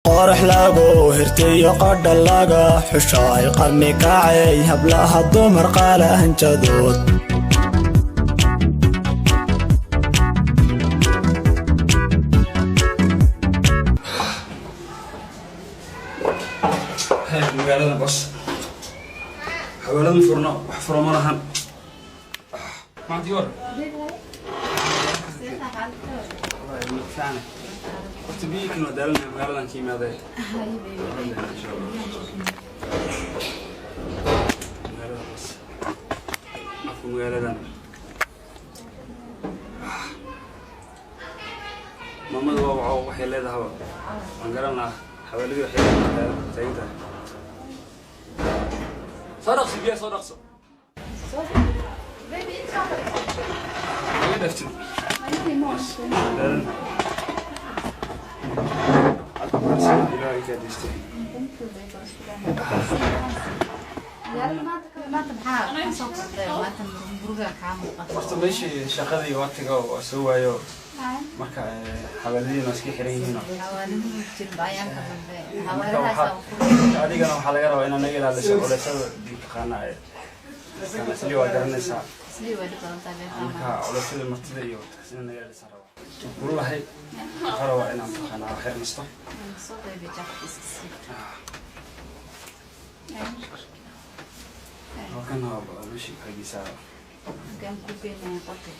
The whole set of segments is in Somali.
قرح لاغو هرتي قد لاغا حشاي قرني كاعي هبلها الدمر قال هنجدود هاي مقالة بس حوالي فرنا وحفروا مرهن ما عندي ورق والله فعلا قلت بيك انه دالنا مقالة كيما هذا ان شاء الله مقالة بس عفوا مقالة ماما دوا وحي ليدها هوا وانقرنا حوالي وحي تاينتها صدقسي بيا صدقسي وين دفتن horta meeshii shaqadii waqtiga oo soo waayo marka xawaalidii iska xiran yihiin adigana waxa laga rabaa inaad naga ilaaliso culeysada diinka qaanaya kana sidii waa garanaysaa marka culeysada martida iyo taasina naga ilaaliso raba wallahi qarawa inaan taqaana xirnisto وكان هو ماشي حاجة ساعة كان كوبين قطع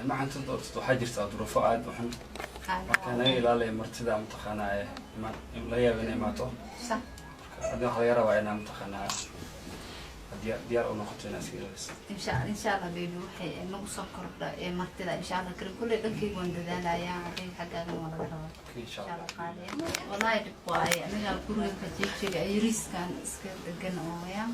ما عن تقدر تحجر تقدر فؤاد وحن كان إلى اللي مرتدى متخانة ما لا يبني ما تو صح هذا خيار وعنا متخانة ديار أو نقطة ناس كذا إن شاء الله بيروح نوصل كرة مرتدى إن شاء الله كل دقيقة يكون ذا يا عادي حاجة ما ولا إن شاء الله والله يبقى أنا أقول لك شيء يريس كان سكان أويا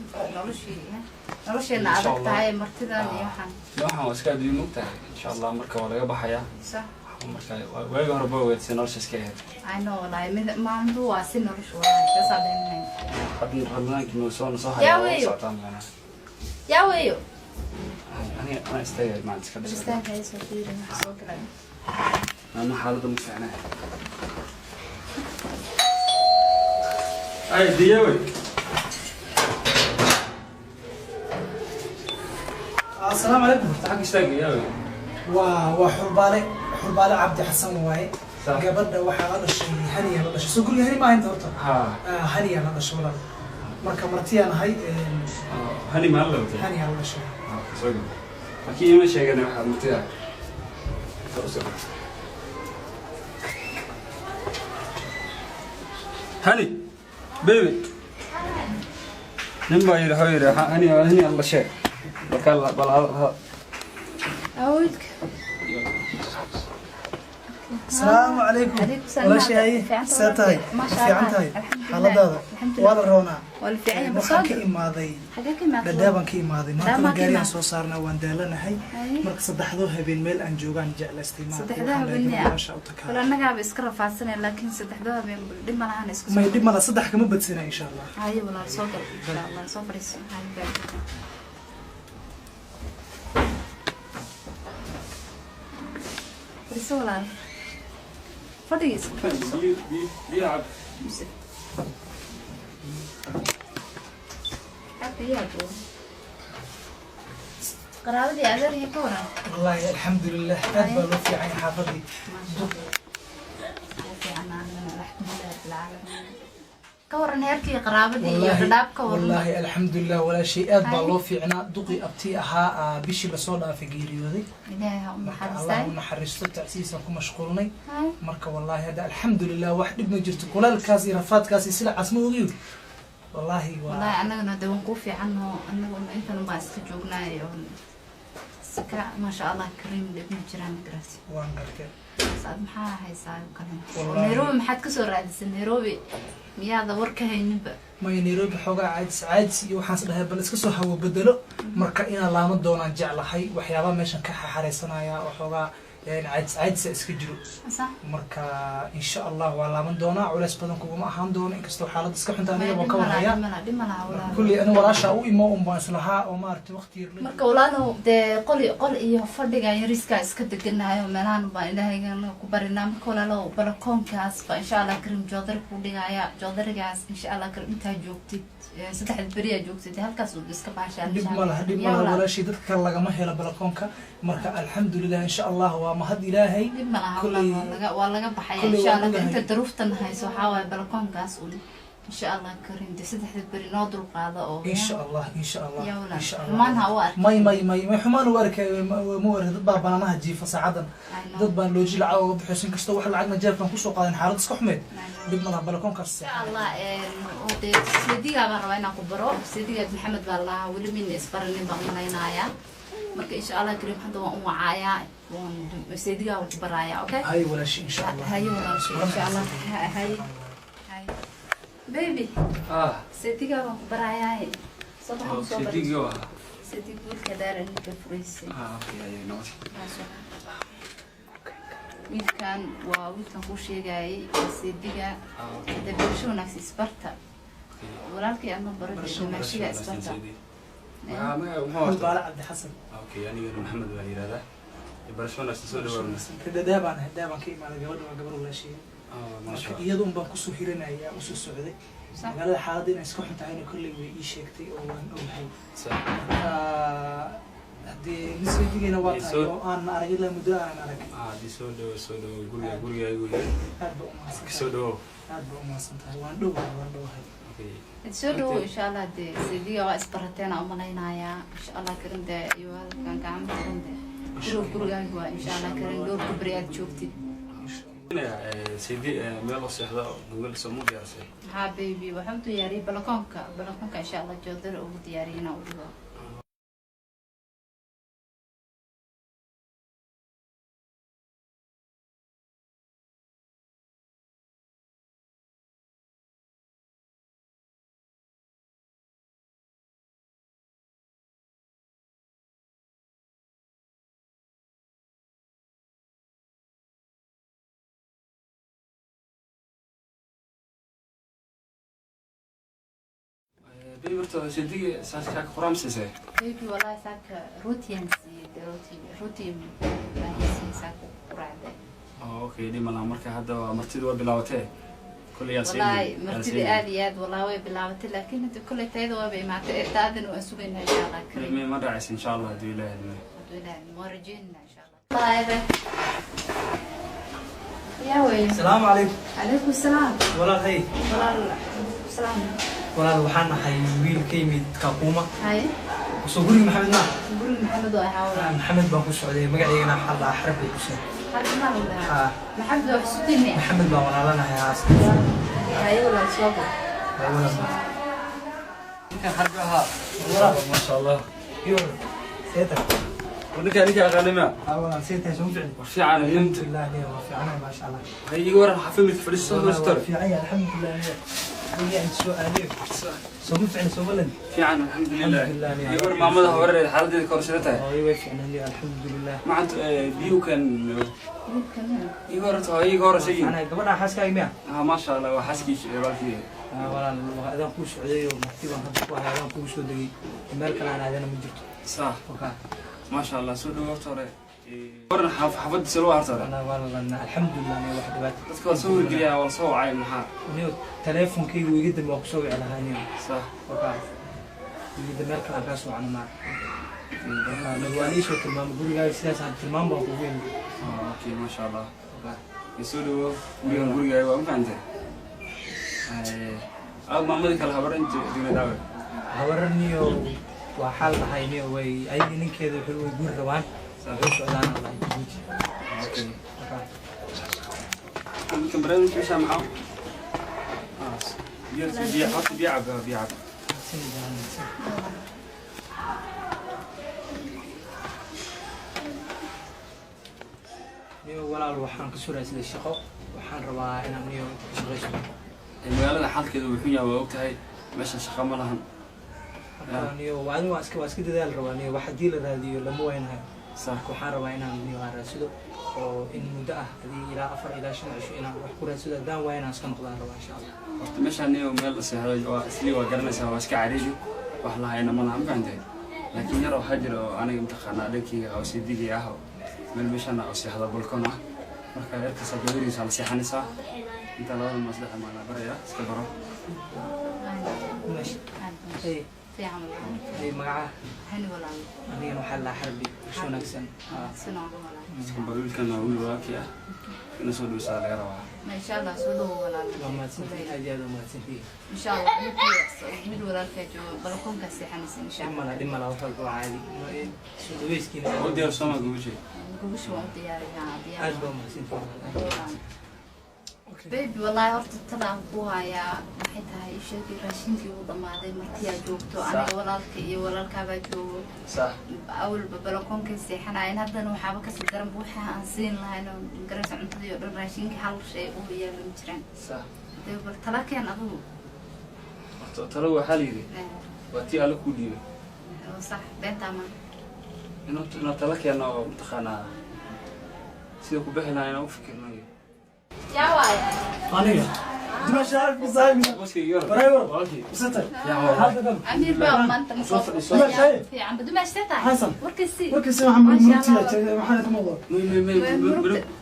نور شيء نعرف تاعي مرتدى يوحنا يوحنا وسكاد يموت إن شاء الله مركب ولا يبقى حياة صح مركب ويجوا ربوا يتسنرش سكاد I know والله ما عنده واسين نورش ولا بس على قبل رمضان كنا وصلنا صح يا ويو أنا استاهل ما عندك كذا استاهل يسوي كذا محسوب كذا أنا حالته مفعنة أي ديوي السلام عليكم حق اشتاق ياوي وحربالي عبد حسن واي قبل وحا لدشي هنيا لدشي سو كل هني ما انت horta هنيا لدشي ولا marka martiyaan ahay هني ما لدشي هنيا لدشي soo markii ma sheegana waxa martiya هني بيبي نبغى يروح هني الله شيء بكلا بلا أودك السلام عليكم ولا شيء ساتاي في عنتاي حالدada wala roona wala fiican waxaan ka imaaday dadaaban ka imaaday maanta gaariyan soo saarnaa waan daalanahay marka saddexdo habeen meel aan joogaan jeclaystay ma saddexdo habeen wala anaga iska rafaadsanay laakiin saddexdo habeen dhib ma lahan isku ma dhib ma la saddex kama badsana insha Allah haye wala soo gal insha Allah soo fariiso haye baa fariiso wala فديس بيلعب حقيقة قرابتي أجر هي كورة والله الحمد لله أدبر في عين حافظي في عنا الحمد لله رب العالمين كورة نهاركي قرابتي قراب كورة والله الحمد لله ولا شيء أدبر في عنا دقي أبتيها بشي بصودا في جيريودي الله نحرسته تأسيسا كم مشغولني مركب والله هذا الحمد لله واحد ابن جرت كل الكاسي رفات كاسي سلع اسمه وغيو والله أنا ندون قوفي عنه أنه أنت نبغى استجوبنا يوم سكا ما شاء الله كريم لابن جيران قراسي وانقلك صاد محا هاي صايب كلام نيروبي محد كسر رادس نيروبي مياه وركه ينبأ ما نيروبي حوجا عادس يوحنا لها بل اسكسو هو بدلو مركا إنا لامد دونا جعل حي وحيابا ماشان كحا حريصنا يا وحوجا يعني عاد سأسكجرو صح مركا إن شاء الله ولا من دونا ولا سبدن كوما أهم دون إنك استو حالة سكحن تانية وكونها كل أنا وراشة أو إما بس لها أو ما أرتي وقت يرلي marka walaalow dee qol iyo fadhiga yariska iska deganayo meelahan baa ilaahay ku barinaa marka walaalow balkoonkaas baa insha Allah karim joodar ku dhigaya joodarigaas insha Allah karim intaa joogtid saddex bariya joogtid halkaas uu iska baashaan dib ma laha wala shay dadka lagama helo balkoonka marka alxamdulillah insha Allah waa mahad ilaahay dib ma laha waa laga baxaya insha Allah inta daruuftan hayso waxa waay balkoonkaas uu إن شاء الله كريم دي سدح البري ناضر قاعدة أو إن شاء الله إن شاء الله يا ولد إن شاء الله حمانها وارك ما حمان وارك مو ضد بابا أنا هجي فساعدا ضد بان لو جي لعو بحسين كستو واحد لعنا جاب كان كوسو قاعدين حارد سكو حميد بدنا نلعب بالكون كاس إن شاء الله ودي سيدي أبغى روينا كبرو سيدي محمد بالله ولي من إسبرني بغنينا يا مرك إن شاء الله كريم حدا وعايا سيدي أبغى كبرايا أوكي هاي ولا شيء إن شاء الله هاي ولا شيء إن شاء الله هاي بيبي سيدي أبغى كبرايا هاي صباح سيدي سيدي قول كدار إنك فريسي اوكي اي نوت wiilkan waa wiilkan ku sheegay seediga dabasho wanaagsan isbarta walaalkay ama barasho maashiga isbarta محمد بالا عبد الحسن اوكي يعني محمد waa yiraahdaa barasho wanaagsan soo dhawaad kada daabaan ka imaaday gabar wala shay marka iyadoo baan ku soo hiranaya u soo socday magaalada xaaladda inay isku xuntahay inay kulli way ii sheegtay oo waan ogahay hadii nisbigiina waa tahay oo aan arag ilaa muddo aan arag di soo dhaw guriga igu yar aad baa u maasan soo dhaw aad baa u maasan tahay waan dhowahay okay soo dhaw insha Allah de seediga waa isbarateena u maleynaya insha Allah karinta iyo halkan gacanta gurigaaga waa insha Allah karin door kubriyaad joogtid سيدي ميل صحدا نقول سمو ديارسي ها بيبي waxaan diyaariyay balkoonka insha Allah joodar ugu diyaariyana u dhigo بيبرتو سيدي ساسكاك قرام سيسي بيبي والله ساك روتين روتين ساك قرعده اوكي دي مالا marka hadda martida waa bilaawatay kulliya سيدي والله مرتدي آليات والله وين بلعبت لكن أنت كل تيدا وين مع تأذن وأسوقنا إن شاء الله كريم ما رأيس إن شاء الله دي الله مورجينا إن شاء الله طيب يا وين السلام عليكم عليكم السلام ولا هي ولا السلام ولا وحنا حي ويل كيميد كاكوما هاي وصوري محمد ما قول محمد وهاولا محمد بان كسعودي مقعينا حلا حرب كسر حربنا ولا محمد وحسوتني محمد بان ولا لنا يا عاصم هاي ولا صوب ولا كان حربها ما شاء الله يور سيتك ونك غنيمة اولا سيتك شو فعل في عنا الحمد لله في عنا ما شاء الله هي ورا حفيمة فلوس مستر في عنا الحمد لله هي عند سؤالين سوف فعل سوبلن في عنا الحمد لله يور مامدها ورا حالتي كورسلتها ايوه في عنا الحمد لله ما عند بيو كان يور شيء انا قبل حاسكاي ميا ما شاء الله وحاسكي بالكي والله اذا كو سعودي ومكتبه هذا هذا كو سو دغي مeel kale aan aadana ma jirto صح ما شاء الله سو دو هورتore ورن حفظ سلو هورتore انا والله الحمد لله انا واحد بات dadka soo geliya wal soo wacay maxaa niyo teleefonkaygu iga dambe waa ku soo wici lahaa niyo صح wakaa iga dambe meel kale aan ka soo wacno ma waa ii soo tilmaamo gurigaaga sidaas aan tilmaam baan kugu yimi اوكي ما شاء الله يسو دو gurigaaga waa u faantay maamadi kale habar inta digmadaawe habaraniyo waa xal dhahay niyo way ayadii ninkeeda wuxuu way guur rabaan wuxuu socdaan allah guuji اوكي kan barnaamij meesha maxaa بيع حط بيع niyo walaal waxaan ka suraysay shaqo waxaan rabaa inaan niyo shaqaysto magaalada xalkeedu wuxuu yahay waa ogtahay meesha shaqo ma lahan niyo waa iska dadaal rabaa niyo wax hadii la raadiyo lama waynahay صح waxaan rabaa inaan niyo raasido oo in muddo ah hadii ilaa 4 ilaa 5 cisho inaan wax ku raasido daan waa inaan iska noqdaan rabaa insha Allah horta meeshaan niyo meel seexday waa isli waa garanaysaa waa iska cariiri wax la hayna ma laha maantay laakiin yar waxa jiro aniga imtixaana dhankeyga oo si digay ah meel meeshaan oo seexda balkoon ah marka yarka sabiriisa la seexanaysaa inta labada masdax ma la baraya iska baro ماشي اي في عمل اي magaca hani walaal aniga waxa la xarbi wanaagsan sino walaal iska barilkan waa wiil waaki ah ina soo dhawsaa laga rabaa ma insha Allah soo dhaw walaal ma santii aad ma santii insha Allah mid walaalka joogo balkoonka seexanaysa insha Allah dhimala wax walba caadi soo dhaweyskiina oo diyaar soma guusha waa diyaar aad baa ma santii baby والله horta talaan ku haya waxay tahay sheekii raashinkii uu dhamaaday markii aad joogto aniga walaalka iyo walaalkaaba joogo صح awal balkoonka seexanayeen haddana waxaaba ka sii daran waxa aan siin lahayn garaysa cuntadii oo dhan raashinkii hal shay uu yeelan jireen صح day bal talakeen adigu talo waxa la yiri waati ala ku dhiibay صح beenta ma inuu talakeen oo mutaqana sida ku bixinayna u fikirnayo يا واي aniga dimasha arag bisaaymi بس يور bareero اوكي usata يا والله hada kan امير بقى ما انت مصوف في عم بدو ما اشتتا حسن وركسي warkiisa waxaan murtiya maxaa ka muuqdo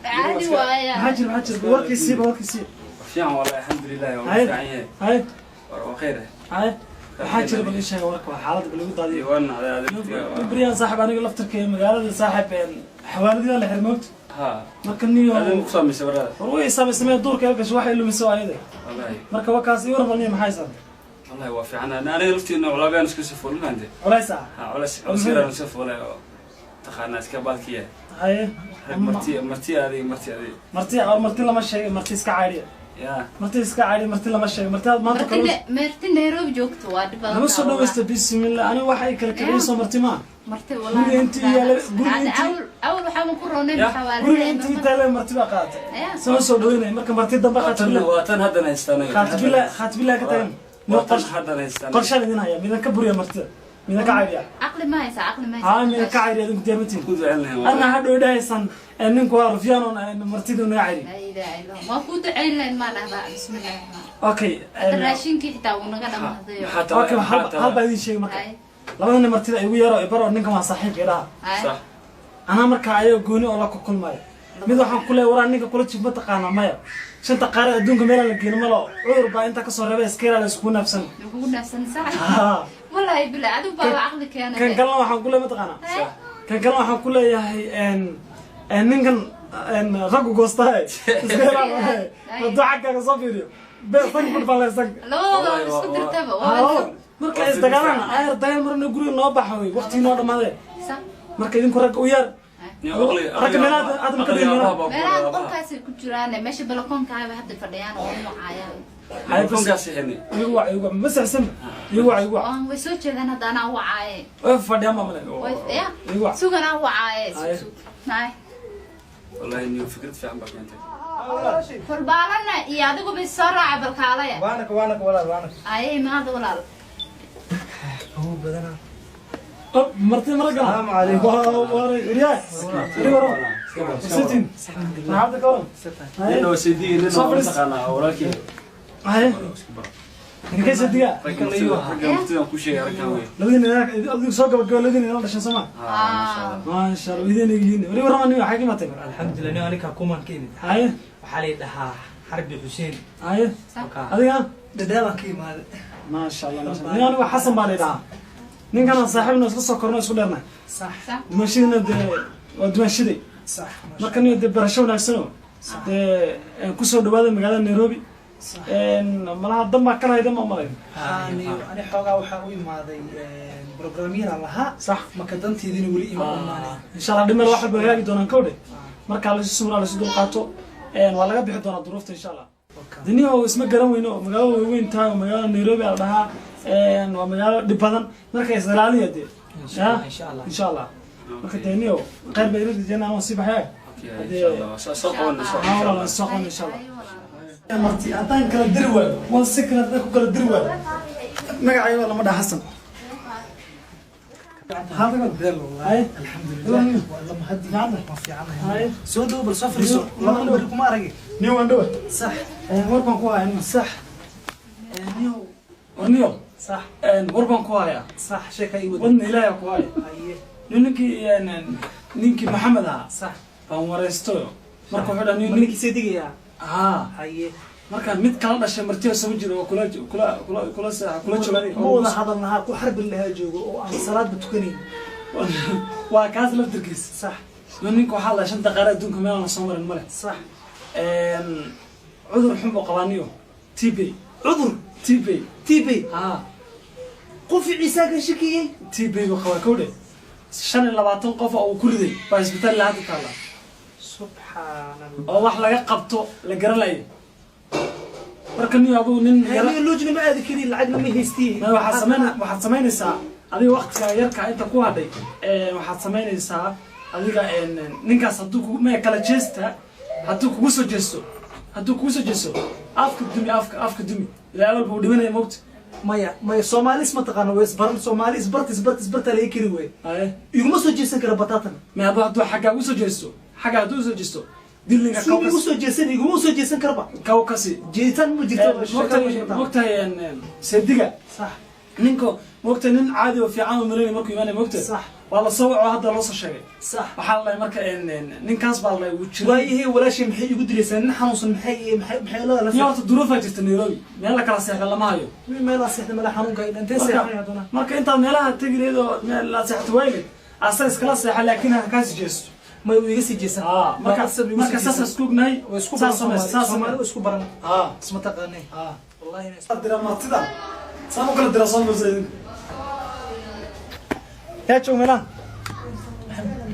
عادي وايا maxaa jir warkiisa فيان والله الحمد لله هاي هاي وخيره هاي waxaa jira bal isha warka xaalad bal ugu daadiyo وانا هذا بريان صاحب aniga laftirkay magaalada saaxib xawaalidina la xirmoogto ها marka niyo هذا مقسم سبرا way sameysmay duurka halkaas waxa lumiso ayada والله marka wakaas iyo warban maxay san والله وافي انا لفتي انه علابان اسكو سفول ما عندي culaysa ها على سفول تخانا اسكا بالكيه haye مرتي هذه marti lama sheegay marti iska caadiya يا marti iska caadiya marti lama sheegay marti aad maanta kale مرتي نيروبي joogto waa dhibada lama soo dhaweysta bismillah ani waxay kala kiciyso marti ma مرتي والله انت اول waxaan ku roonay guriga intii taale marti ba qaatay soo soo dhaweynay marka marti damba qaatay واتن هذا نستنى khatbila ka tayn واتن هذا نستنى qorshe idin haya midan ka buriya martida midan ka caadiya عقلي ما يسع عقلي ما ها midan ka caadiya idin diyaarmatiin كنت علنها ana hadhow dhaysan ninku waa rufyaan oo martida una caadi لا اله الا الله ما كنت عين لين ما لها بسم الله الرحمن okay raashinkii xitaa uu naga dhamaadayo حتى okay hal baa idin sheegay marka labadana martida igu yaro ibaro ninka waa saaxiib ilaha صح ana marka ayo gooni oo la kulmay mid waxaan ku leeyahay waraa ninka kula jib ma taqaana maya shanta qaar adduunka meel la geeyo malo cudur baa inta ka soo reebay iskayla la isku nafsan ugu nafsan sax wallahi bila adu baa aqli keenay kan kale waxaan ku leeyahay ma taqaana kan kale waxaan ku leeyahay ninkan rag goostaay iskayla wada xagga soo fiiriyo bee san ku falaysan loo isku dirtaba waa marka isdagaalana ayar dayal marna guriga noo baxay waqti noo dhamaaday sax marka idinku rag u yar rag meelaad aad ma kadeen meelaha qolkaas ku jiraan meesha balkoonka ay hadda fadhiyaan oo nuucaayaan هاي كون قاسي هني igu masahsan igu way soo jeedaan hadda anaa wacaaye way fadhiyaan ma malay ya sugan aan wacaaye naay والله اني فكرت في عمك انت farbaalana iyo adigu bay soo raaca balkaalaya waana walaal ay maada walaal oo badana marti maraga السلام عليكم riyaa sitin maxaad ka waran انه سيدي انه تقانا وراكي hay ninka sidiga ركبتي كل شيء ركبوي ladina adigu soo gabagabo ladina dhashay sama ما شاء الله ma sha Allah idin yihiin wali warama xaqi ma tahay alxamdulillah aniga kuman keemid hay waxa la dhahaa xarbi xuseen hay adiga dadaaban ka imaaday ma sha Allah nin aniga xasan baa leedahay ninkan saaxiibna isla soo korno isku dheerna صح mashina de waa dumashiday صح marka nin de barasho wanaagsan de ku soo dhawaada magaalada Nairobi malaha damba kala hayda ma malay ani xoogaa waxa u imaaday programmera laha sax marka danteedina wali ima imaanay insha Allah dhimal wax walba hagaagi doonaan kowde marka la soo suura la soo qaato waa laga bixi doonaa duruufta insha Allah duniya oo isma garan weyno magaalada weyn tahay magaalada Nairobi la dhahaa waa magaalo dhib badan marka islaaliya de insha Allah marka duniya qayb bay ridayna oo si baxay ان شاء الله سوقون ان شاء الله marti ataan kala dirwaa waa sikra ku kala dirwaa magacayga lama dhaha Xasan هذا قبل والله الحمد لله والله مهدي ما في عمل سو دوبل صفر سو والله نوريكم ما ارقي نيو اندو صح وربان كو هاي صح نيو صح وربان كو هاي صح شيء اي ودن الهي كو هاي ايه ninkii maxamed ahaa صح baan wareysto marka wuxuu dhahay ninkii seediga haye marka mid kala dhashay martiyo soo jiro oo kula joogay ma wada hadalnaha ku xarbin lahaa joogo oo aan salaad tukanayn waa kaas laftirkiis صح ninka waxaa la 5 daqiiqo adduunka meel aan soo marin male صح cudur xun buu qabaaniyo TB عذر تي بي قف عيسى كشكي TB buu qabaa kowde 25 qof oo ku riday baa isbitaal la hadda taala سبحان الله oo wax laga qabto la garanayo marka niyo abu nin يعني لوجنا ما هذا كذي العقل ما يهستيه waxaad samaynaysaa adiga waqtiga yarka inta ku hadhay waxaad samaynaysaa adiga ninkaas hadduu ma kala jeesta hadduu kugu soo jeesto afka dumi ilaa awal buu dhimanaya moogta ما سوماليس ما تقنا ويسبر سوماليس برت على يكري وين يقوم سو جيسن كره بطاطن ما هذا حاجه hadduu soo jeesto dilliga يقوم سو جيسن يقوم سو جيسن كربا kawkasi جيتان ما جيتان moogtahay seediga صح ninko moogtahay nin caadi oo fiican oo mareey markuu imaanay moogtahay صح waa la soo waco hadda loo soo sheegay صح waxaa la marka ninkaas baa la ugu jiray waayahay walaashay maxay igu dilaysaa nin xanuunsan maxay la yaa horta duruufaa jirta Nairobi meel la kala seexda lama hayo meel la seexda mala xanuunka intee seexay hadana marka inta meelaha tagireed oo meel la seexdo waayay asay iskala seexa laakiin ha kaas jeesto ma uu iga sii jeesan marka saas isku gnaay isku baran isma taqaanay wallahi diramatida saan u kala dirasan masaydin yaa joognaa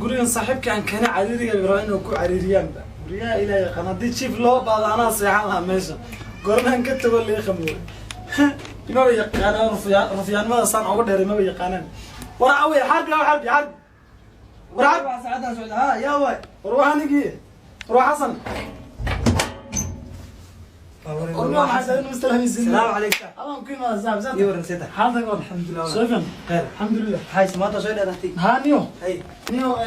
gurigan saaxiibka aan kana cariiriga rabaa inuu ku cariiriyaan guriga ilaahay qanadi chief loo baado anaa seexan lahaa meesha gornaan ka tago lee qamoy ma yaqaanaan rufiyaanimada saan uga dheeray ma yaqaanaan war awe xarbi ورعب ساعتها سعود يا واي وروح نجي وروح حسن والله حسن مستلهم الزين السلام عليكم اللهم كل ما زاب زاد يورن سيدا حالك الحمد لله سوفن خير الحمد لله هاي سمعت شوي درتي ها نيو هاي نيو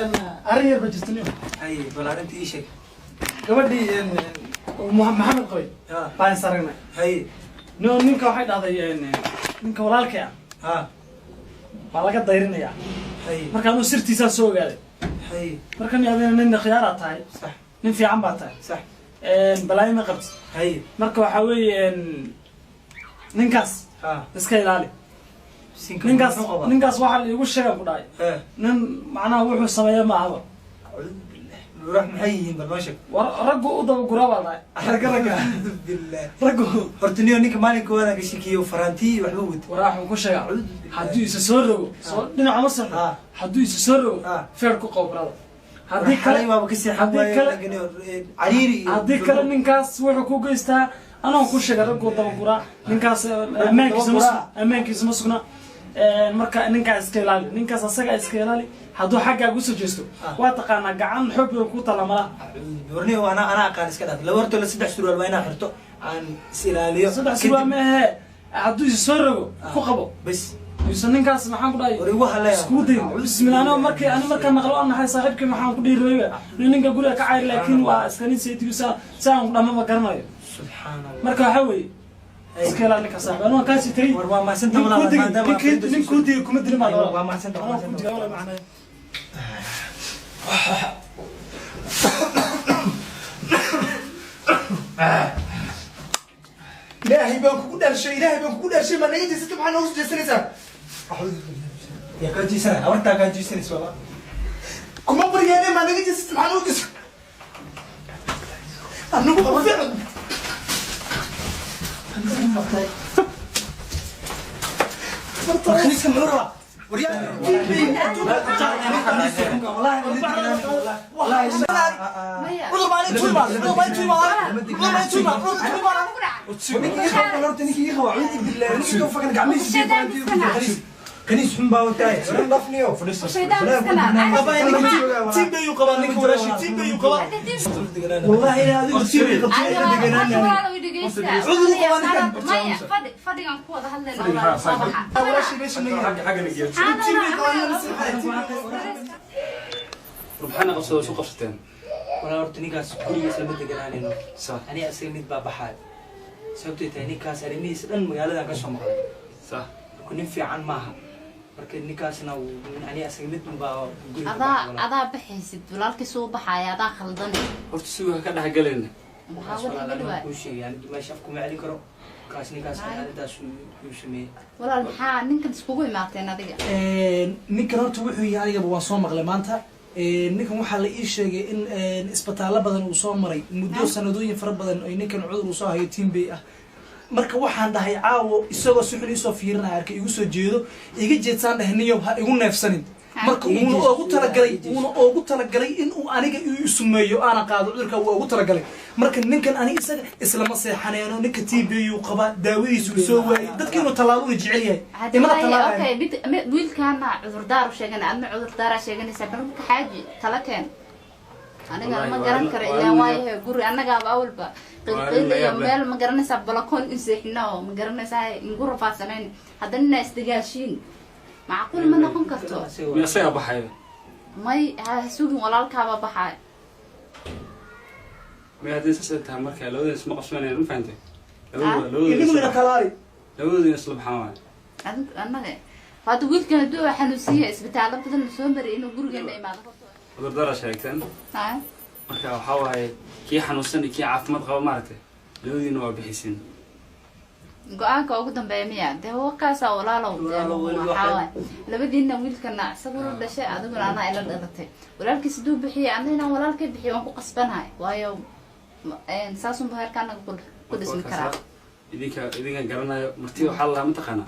ارير بجست نيو هاي بلارنتي ايش gabadhi maxamed qoy baan saragna hay ninka waxay dhahday ninka walaalkay baa laga dayrinaya marka anu sirtiisa soo ogaaday marka ni adina nin khiyaar tahay sax nin fiican baa tahay sax balaayo ma qabti marka waxa weeye ninkaas iska ilaali ninkaas waxa la igu sheegay ku dhaay nin macnaha wuxuu sameeyay ma ahaba روح محيين بالمشك رجو أضرب قرابة رجع رجو فرتنيو نيك مالك وانا كشيكي وفرنتي وحلود وراح وكشة حدوي سسرو دنا عمصر حدوي سسرو فرق قبرة هذيك كلام ما بكسي هذيك عريري هذيك كلام نكاس وحكوا جيستا أنا وكشة رجو أضرب قرا نكاس أمانك اسمه marka ninkaas iska ilaali ninkaas asaga iska ilaali haduu xagga ugu soo jeesto waa taqaana gacan xub ku talamala warni ana aqaan iska dhaaf la warto la 3 surwaal waa inaan xirto aan is ilaaliyo 3 surwaal ma aha haduu soo rogo ku qabo bas yuusan ninkaas maxaan ku dhahay wari waxa la isku day bismillaah marka naqlo aan nahay saaxiibkii maxaan ku dhiirayba ninka guriga ka cayr laakiin waa iskanin seetiisa saan ku dhamma garanayo subhanallah marka waxa weey iska ilaali ka saaxiib anoo kaasi tagay war waa ma santa wala maadaama nin ku diiyo kuma dilma waa ma santa wala macna إلهي بانكو كل شيء ما نيجي ست معنا وسط جسنسا يا كنتي سنة أورتا كنتي سنة والله كم بريانة ما نيجي ست معنا وسط أنا بقول خليك مرة وريان كنيس حن باوتاي نفنيو فريس وشيطان مسكنا أبا إنك تيم بيو قبل إنك ولا شيء تيم بيو قبل والله إلى هذه تيم بيو قبل مايا فدي عن قوة هلا صباحا ولا شيء بيش مني حاجة نجيب تيم بيو ربحنا قصة سوق قصتين ولا أرتني كاس كل يسلم تجراني نو صح أنا أسلم بابا حال سبت تاني كاس أنا ميس أنا مقالة كاس ما صح كنا في عن معها لكن كاسنا وأنا أسلم بابا أضع بحيث ولكن سو بحايا أضع خلدني قلت سوق هكذا حقلنا كل شيء يعني ما شافكم علي كرو كاسني كاس أنا ده شو يسميه ولا الحا نمكن تسبوعي معتين هذيك ninkan horta wuxuu yahay aniga waan soo maqlay maanta ninkan waxaa la ii sheegay in isbitaallo badan uu soo maray muddo sanadooyin fara badan ay ninkan cudur uu soo hayo tiimbay ah marka waxaan dhahay caawo isagoo si xun ii soo fiirinaya arkay igu soo jeedo iga jeedsaan dhahay niyow ha igu neefsanin marka uuna oogu talagalay in uu aniga ii sumeeyo aana qaado cudurka uu oogu talagalay marka ninkan aniga isaga islama seexaneeno ninka tiimbay uu qaba daawadiisu soo waayay dadka inuu tallaabada jecel yahay imana tallaabay اوكي wiilkaana cudur daar u sheeganay adna cudur daar sheeganaysa barka xaaji tala keen aniga ma garan karo ilaa waayahay guri anaga awalba qilqiliya meel ma garanaysa balkoon inseexno ma garanaysa inguru faasanayn hadana isdigaashin macquul ma noqon karto يا سيا بحاجة may ha suugin walaalkaaba baxay ما هذه سلسلة مركها لو ذي اسمه قصوين يعني ما فهمتي idin weyna kalaali لو ذي اسلوب حوان anaga hada wiilkan haduu xanuunsiya isbitaalada badan soo maray inuu gurigeena imaado ودر درة شركتين ها مركها وحواي كي حنوسني كي عافمد قبل مارته لو ذي نوع بحسين go-aanka ugu dambeeya miya dee wakaasa walaalow waxaa labadiina wiilkana isaguna dhashay adiguna anaa ila dhalatay walaalkiis haduu bixiyay anina walaalkay bixiy waan ku qasbanahay waayo saasunba heerkaanaga ku dhismi karaa idinka garanayo martida waxaa lahaa mataqaana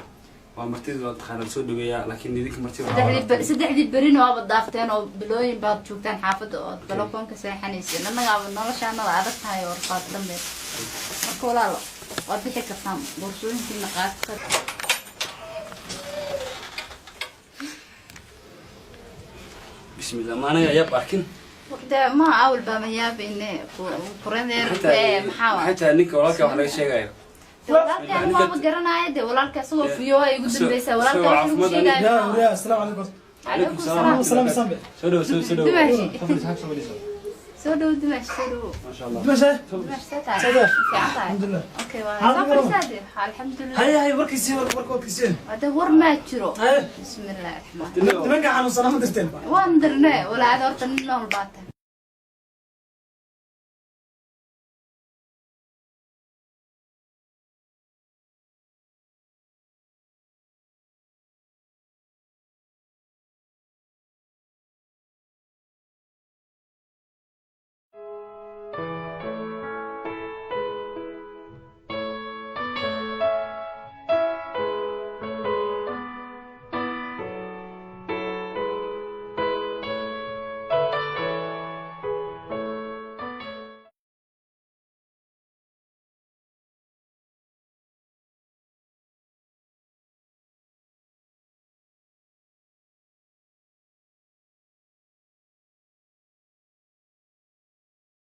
waa martida waa taqaana soo dhaweeyaa laakiin idinka martida saddexdii berina waaba daafteen oo bilooyin baad joogtaan xaafadda oo balakoonka seexanayseen annagaaba noloshaanada adag tahay oo rafaad dambe marka walaalo waad bixi kartaan boorsooyinkiina qaadka بسم الله ما أنا يا باركن ما أول بمياب إنه كورنير محاول حتى نيك وراك وحنا شيء غير ولكن أنا ما بقرنا عادي ولكن سوى فيها يقدر بيسا ولكن شو شيء يا السلام عليكم عليكم السلام السلام سامي سودو دمشق سودو دمشق سودو ما شاء الله دمشق دمشق سادة الحمد الحمد لله أوكي وصافر سادة الحمد لله هاي وركيسي وركيسي هذا ور ما تشرو هاي بسم الله الرحمن الرحيم دمنك عن صلاة درتين وان درنا ولا هذا ورطن الله الباطل